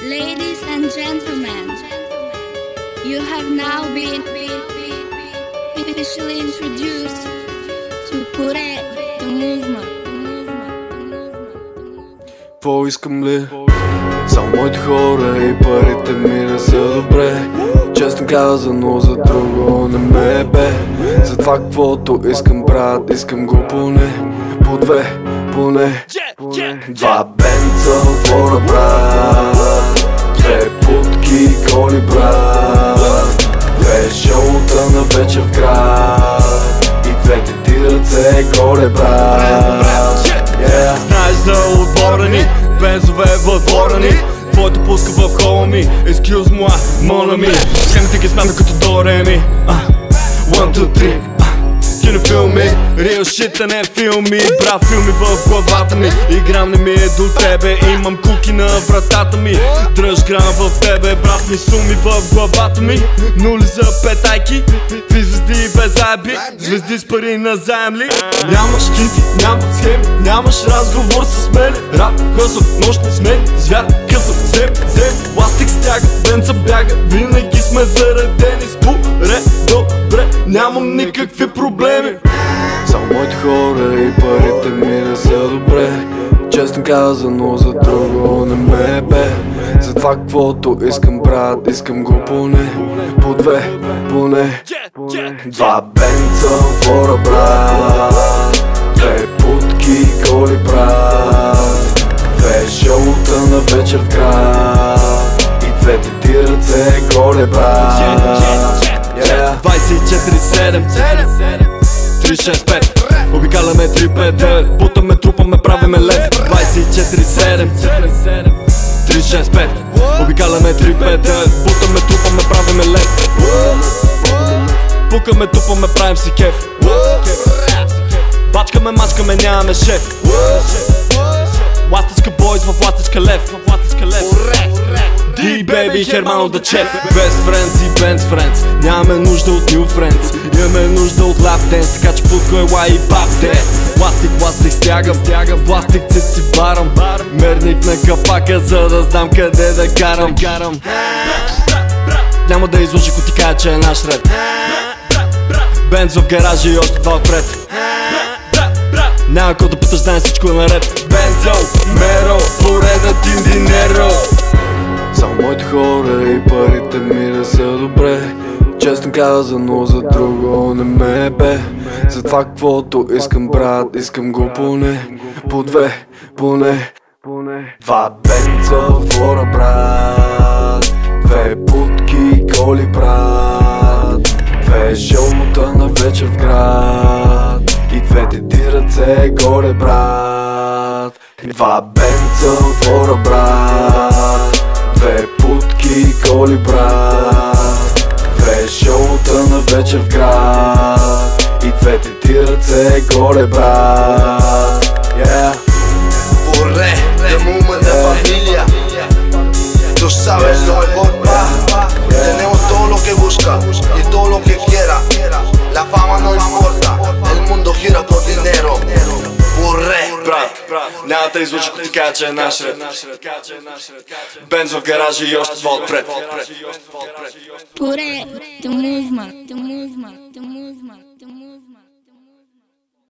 Ladies and gentlemen, you have now been officially introduced to Pure the movement. По-искам ли? Само моите хора и парите ми не са добре. Честно казано, за друго не ме бе. За това каквото искам, брат, искам го поне. По две, поне. Два бенца в двора, брат. Две путки голи, брат. Две шоута на вечер в град. И двете ти ръце горе, брат. Знаеш за отбора ни, бензове във двора ни. Твоето пуска в хола ми, excuse moi, mon ami. Схемите ги смята като до реми. 1, 2, 3. Кинофилми, real shit, а не филми. Брат, филми в главата ми. Играм не ми е до тебе, имам куки на вратата ми. Дръж грам в тебе, брат ми, суми в главата ми. Нули за петайки, три звезди без айби. Звезди с пари на заем ли? Нямаш хити, няма схеми, нямаш разговор с мен. Рап, хъсъл, нощни смени, звяр, късъл, зем. Пластик стяга, бенца бяга, винаги сме заредени. Споре, добре, нямам никакви проблеми. Само моите хора и парите ми не са добре. Честно казано, за друго не ме бе. За това каквото искам, брат, искам го поне. По две, поне. Два бенца в двора, брат. Две путки голи, брат. Две шоута на вечер в град. И двете ти ръце горе, брат. 24/7 365, обикаляме 359, бутаме, трупаме, правиме лев. 24/7 365, обикаляме 359, бутаме, трупаме, правиме лев. Пукаме, тупаме, правим си кеф. Бачкаме, мачкаме, нямаме шеф. Ластичка бойс в ластичка лев. D-Baby, Херман от the Chef. Best friends и band friends, нямаме нужда от new friends. Имаме нужда от lap dance, така че путко е лай и бабде. Пластик стягам, пластик цици барам. Мерник на капака, за да знам къде да карам. Няма да излъжи, ако ти кажа, че е наш ред. Бенз в гаража и още два отпред. Няма какво да питаш, знае всичко е наред. Бензо, меро, поредна тиндинеро. Само моите хора и парите ми не са добре. Честно казано, за друго не ме бе. За това каквото искам, брат, искам го поне. По две, поне. Два бенца в двора, брат. Две путки голи, брат. Две шоута на вечер в град. И двете ти ръце горе, брат. Два бенца в двора, брат. Две путки голи, брат. Две шоута на вечер в град. И двете ти ръце горе, брат. Pure the movement de familia. Tú sabes lo mejor, pa. Tenemos todo lo que busca y todo lo que quiera. La fama no importa, el mundo gira por dinero. Pure. Брат, няма да излъчи, ако ти кажа, че е наш ред. Бенз в гаража и още два отпред. Pure the movement.